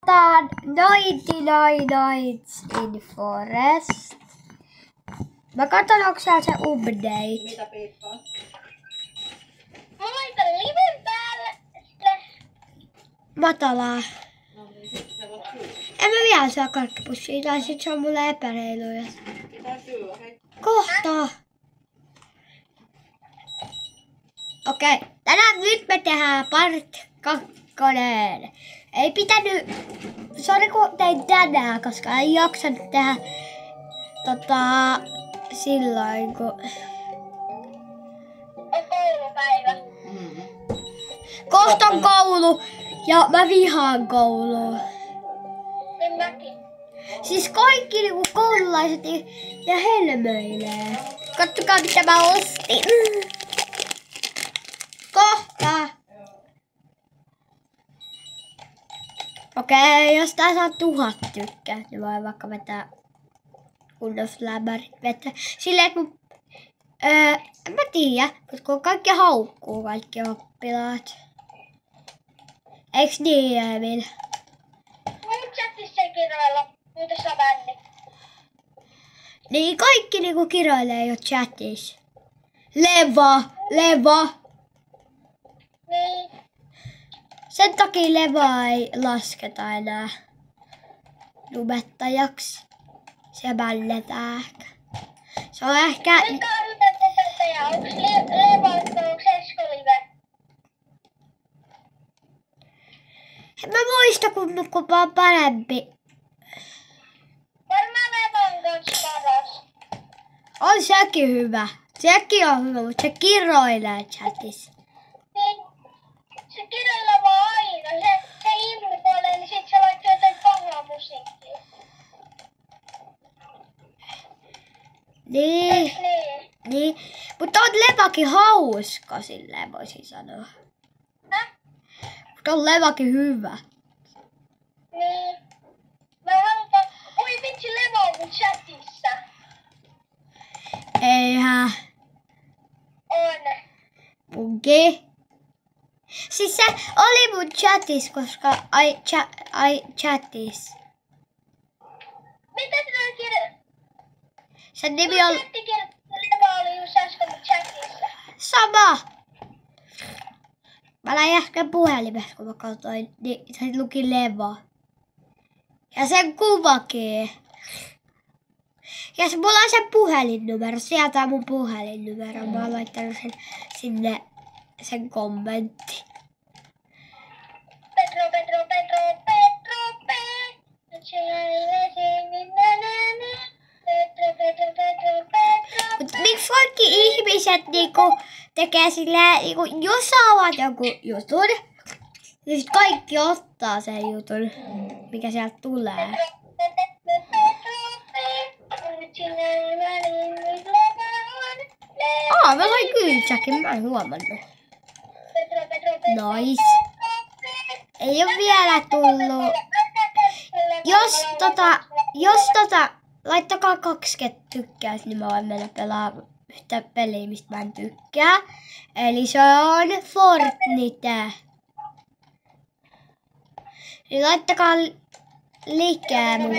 pelataan 99 Nights in Forest. Mä katson, onko siellä se update. Mitä Piippa? Mä laitan liven päälle. Matalaa. No niin, sitten sä voit syödä. En mä vielä saa karkkipussia, tai sit se on mulle epäreiluja. Pitää syödä, hei. Kohta. Okei, tänään nyt me tehdään part 2. Ei pitänyt, sori kun tein tänään, koska ei jaksanut tehdä silloin kun On koulupäivä. kohta on koulu ja mä vihaan koulua. Niin mäkin. Siis kaikki niinku koululaiset ja helmöilee. Katsokaa mitä mä ostin. Kohta. Okei, jos tää saa 1000 tykkää, niin voi vaikka vetää kunnos lämmärit vettä. Silleen kun, en mä tiedä, koska kaikki haukkuu kaikki oppilaat. Eiks niin, Emil? Mun chatissa ei kirjoilla. Nyt tässä on bändi. Niin kaikki niinku kiroilee jo chatissa. Leva. Niin. Sen takia Levaa ei lasketa enää nubettajaksi. Se bännetään ehkä. Se on ehkä... Kuinka odotatte tätä ja onks Leva, onks Esko-live? En mä muista kumpa on parempi. Varmaan Leva on kans paras. On sekin hyvä. Sekin on hyvä, mutta se kiroilee chatissa. Niin. Se kirjoilla vaan aina. Se imitoilee, niin sit se laittaa jotain pahaa musiikkia. Niin. Eiks niin? Niin. Mutta on Levakin hauska silleen voisin sanoa. Häh? Mutta on Levakin hyvä. Niin. Mä halutaan... Oi vitsi, Leva on mun chatissa. Eihän. On. Munkin. Siis se oli mun chatis, koska ai chatis. Mitä sinä kirjoittaa? Sen nimi on Chatti kirjoittaa, Leva oli just äsken mun chatissa. sama. Mä lähdin äsken puhelimessa, kun mä katsoin, niin se luki Leva. Ja sen kuvakin. Ja se, mulla on sen puhelinnumero, sieltä on mun puhelinnumero. Mä oon laittanut sen sinne, sen kommentti. Petro. Mut miksi kaikki ihmiset niinku tekee silleen, niinku, jos saavat joku jutun, niin sit kaikki ottaa sen jutun, mikä sieltä tulee. Mä sain kyntsäkin, mä en huomannut. Nice. Ei oo vielä tullut. Jos laittakaa 20 tykkäys, niin mä voin mennä pelaamaan yhtä peliä, mistä mä en tykkää. Eli se on Fortnite. Niin laittakaa liikkää mun.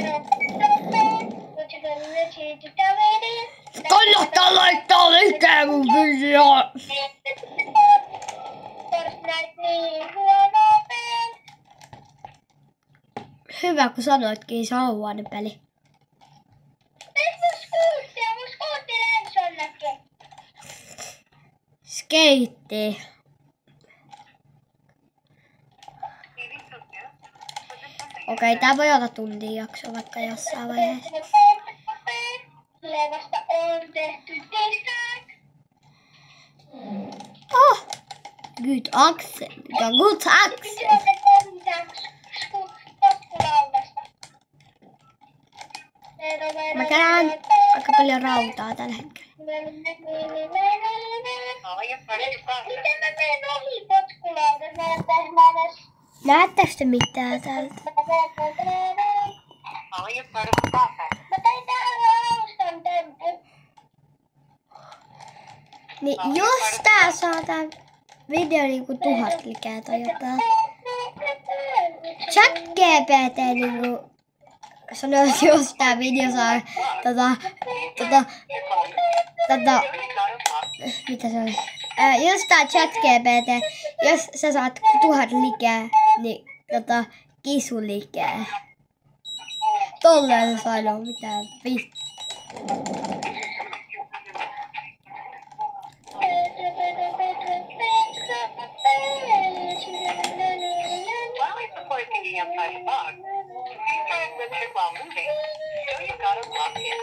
Kannattaa laittaa liikkää mun videoon. Hyvä, kun sanoitkin, se on huono peli. Mun skuutti lensi jonnekin. Skeitti. Okei, tää voi olla tunnin jakso vaikka jossain vaiheessa. Levasta on tehty TikTok. Oh! Good accent. Ja good accent. Mä kerään aika paljon rautaa tällä hetkellä. Miten mä menen ohi potkulaudasta? Näettekö te mitään täältä? Mä tein täällä hauskan tempun. Niin jos tää saa tää video niinku 1000 likää tai jotain. ChatGPT niinku sanoi, että jos tää video saa mitä se oli? Jos tää ChatGPT, jos sä saat 1000 likää, niin kisulikää. Tolleen sanoo mitään vittu. While it's deployed to EM5 box, you can encrypt while moving, so you've got it locked in.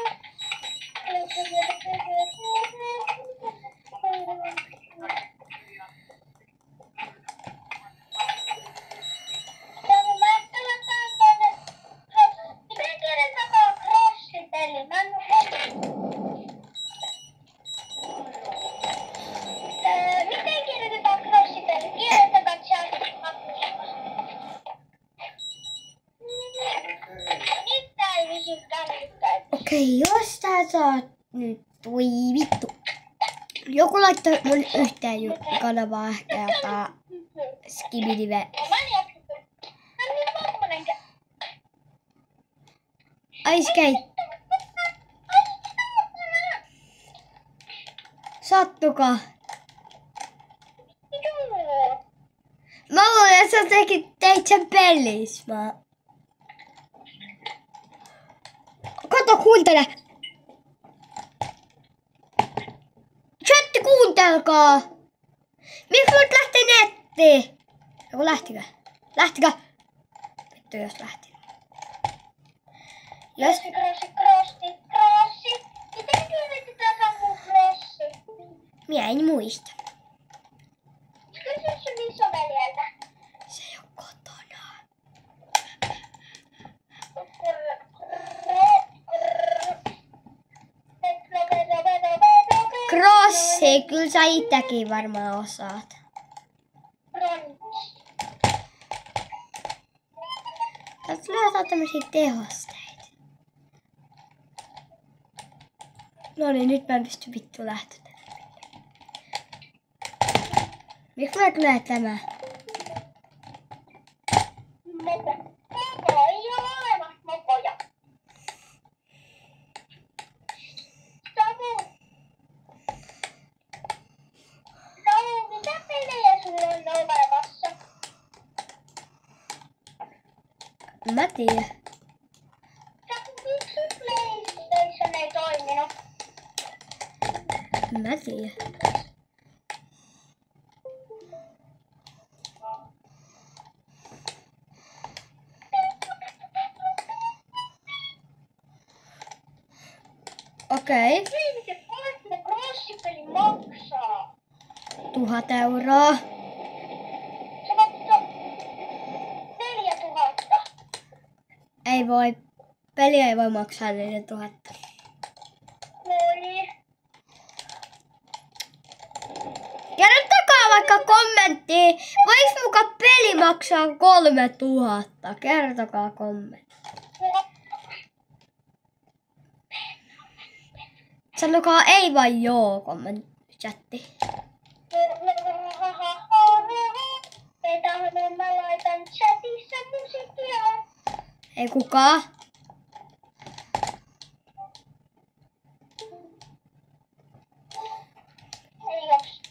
Miten kirjoitetaan crossipeli? Kirjoitetaan chatissa. Nyt tää ei vissiin käsittää. Okei, jos tää saa nyt, voi vittu. Joku laittaa mun yhteen kanavaa ehkä jotain skibidive. Ice skate. Sattukaa. Mä luulen, että sä teit sen pelissä. Kato, kuuntele. Chatti, kuuntelkaa. Miksi mut lähti nettiin? Joku lähtikö? Lähtikö? Vittu, jos lähti. Jos... Crossi. Miten kirjoitetaan sammuu crossi? Minä en muista. Kysy sun isoveljeltä. Se ei oo kotona. Crossi, kyllä sä ittäkin varmaan osaat. Täältä tulee jotain tämmösiä tehosteita. No niin, nyt mä en pysty vittu lähteä. Miksi mä tulee tämä? Mopo ei ole olemassa mopoja. Samu, mitä pelejä sulla on olemassa? Mä tiedän. Samu, miksi PlayStation ei toiminut? Mä tiedän. Okei. Miten se crossipeli maksaa? 1000 euroa. Se maksaa 4000. Ei voi. Peli ei voi maksaa 4000. Moi. Kertokaa vaikka kommenttiin. Voiko muka peli maksaa 3000? Kertokaa kommentti. Sanokaa ei vai joo kommentti. Mä laitan chatissa musiikkia. Ei kukaan. Ei onks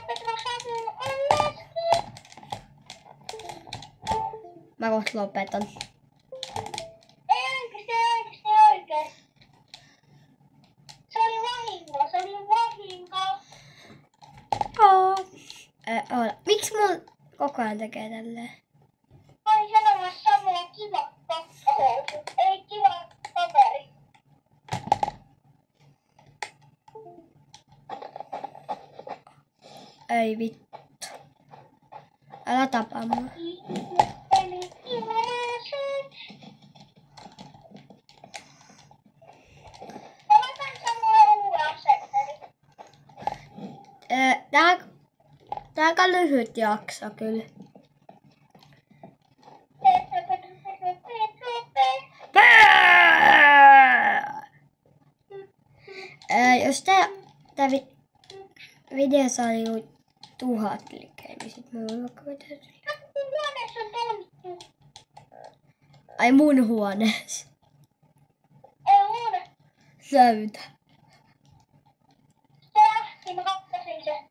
Petra Samu on leski. Mä kohta lopetan. Ei oikeesti. Se oli vahinko. Miksi mun koko ajan tekee tälleen? Olin sanomassa Samua kiva kakkahousut. Ei kiva kaveri. Ei vittu. Älä tapa mua. Eli ilmaiset. Mä laitan Samulle uuden asenterin. Tää on aika lyhyt jakso kyllä. Jos tää video saa 1000 likää, niin sit mä voin vaikka vetää. Huoneessa on Ai mun huoneessa. Ei mun. Näytä. Se lähti, mä hakkasin se.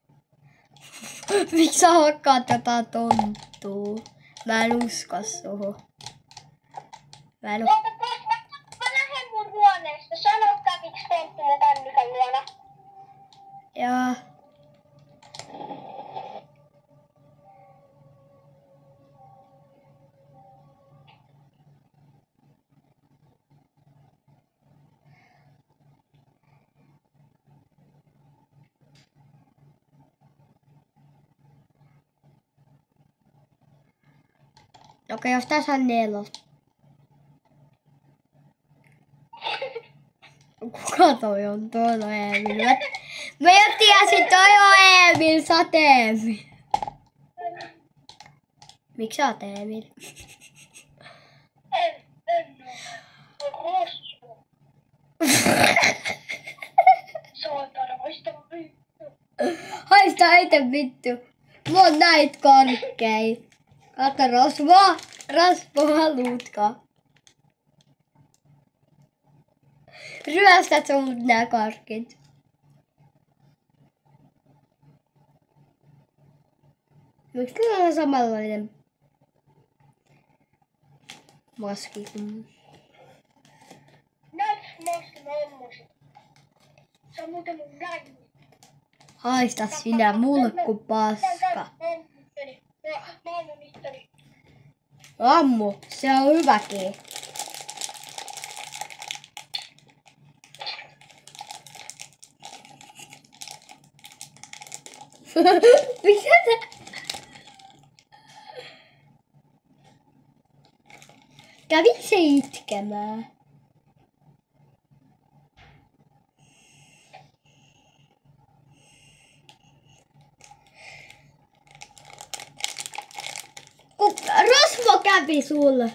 Miksi sä hakkaat tätä tonttua? Mä en usko suhun. Odotapas, mä lähden mun huoneesta. Sano, käviks tonttu mun kännykän luona. Joo. Okei, jos tässä on 4. Kuka toi on? Toi on Emil. Mä jo tiesin, toi on Emil, sä oot Emil. Miksi sä oot Emil? En oo. Rosvo. Saatana, haista vittu. Haista itse vittu. Mulla on näit korkei. Kato Rosvo haluutko? Ryöstät sä mut nää korkit? Miksi kyllä on samanlainen maski kuin... Näytäs maski, mä ammusin. Se on muuten mun näin. Haista sinä mulkku paska. Mä ammun itteni. Ammu, se on hyväkin. Mitä sä? Kävit se itkemään? Rosvo kävi sulle.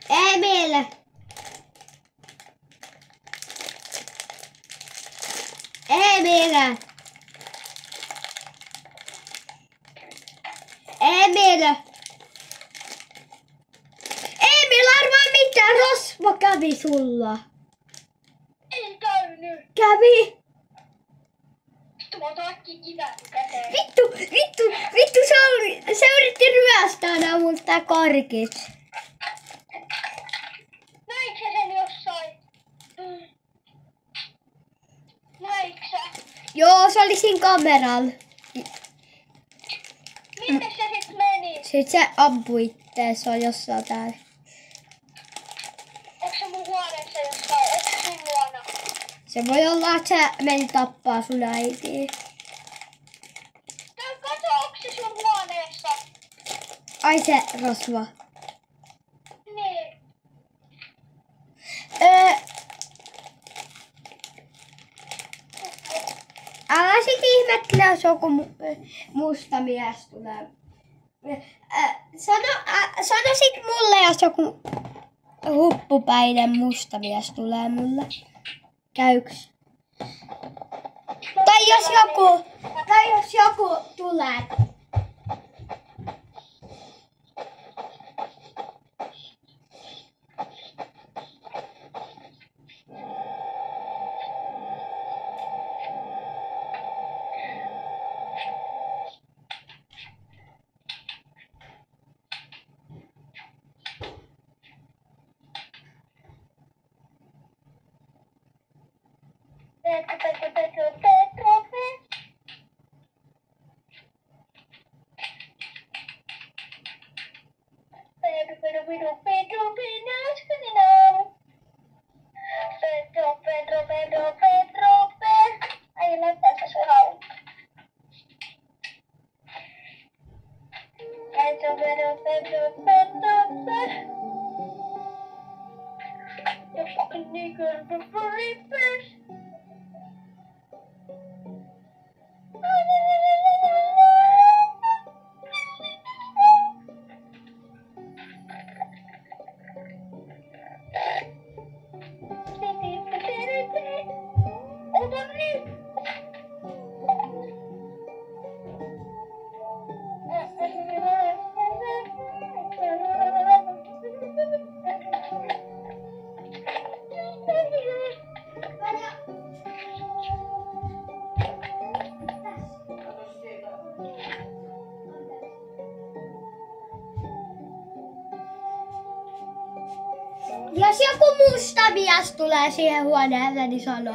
Emil. Emil. Emil. Emil, arvaa mitä Rosvo kävi sulla. Ei käynyt. Kävi. Vittu, mä otan äkkiä kiväärin käteen. Vittu, se yritti ryöstää nää multa korkit. Näitkö sä sen jossain? Näitkö sä? Joo, se oli siinä kameralla. Minne se sit meni? Sitten se ampui itteen, se on jossain täällä. Onko se mun huoneessa jossain? Onko se sun luona? Se voi olla, että se meni tappaa sun äitiä. Kato, onko se sun huoneessa? Ai se Rosvo. Niin. Älä sit ihmettele, jos joku musta mies tulee. Sano sit mulle, jos joku huppupäinen musta mies tulee mulle. Käyks? Tai jos joku tulee. Ai lähtee se haulu. You fucking nigger, the furry fish. Ota nyt! Jos joku musta mies tulee siihen huoneeseen, niin sano.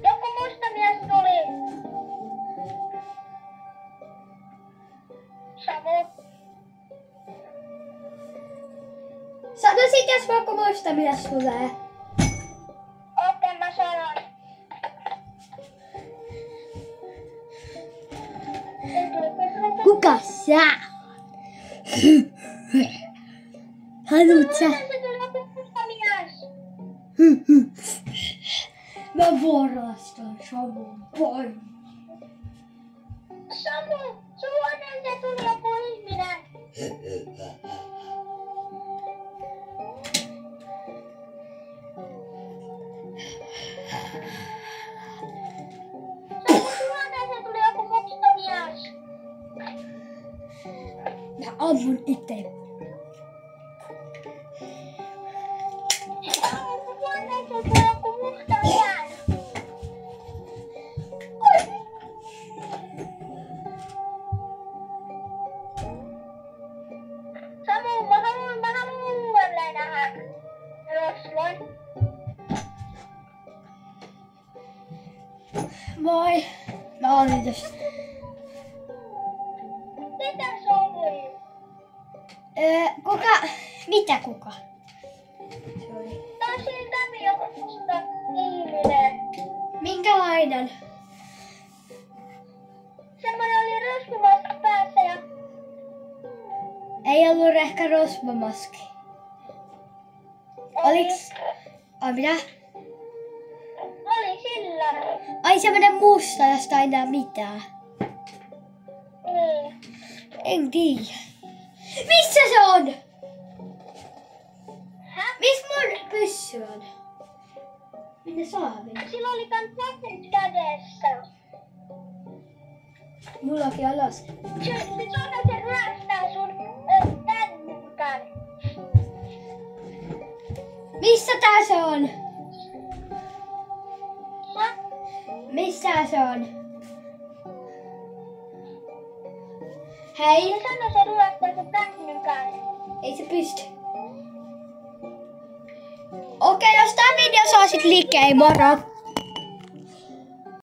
Joku musta mies tuli. Samu. Sano sit, jos joku musta mies tulee. Okei, mä sanon. Kuka sä? Haluut sä? Se tuli joku musta mies. Mä varastan Samun pois. Samu, sun huoneeseen tuli joku ihminen. Samu, sun huoneeseen tuli joku musta mies. Mä ammun itse. Samu, sun huoneeseen tuli joku musta mies. Samu, mä haluan uudelleen nähdä rosvon. Moi. Mä olin tässä. Mitä se oli? Kuka? Mitä kuka? Se oli. Tää on siinä kävi joku musta ihminen. Minkälainen? Semmoinen oli rosvomaski päässä ja Ei ollut ehkä rosvomaski. Oliks? Ai mitä? Oli sillä. Ai semmonen musta, josta ei näe mitään. Niin. En tiedä. Missä se on? Häh? Miss mun pyssy on? Minne saa mennä? Sillä oli kans lasit kädessä. Mullakin on las. Se ryöstää sun kännykän. Missä tää se on? Häh? Missä se on? Hei. Se sanoi se ryöstää sun kännykän. Ei se pysty. Okei, jos tää video saa sit liikkeen, moro!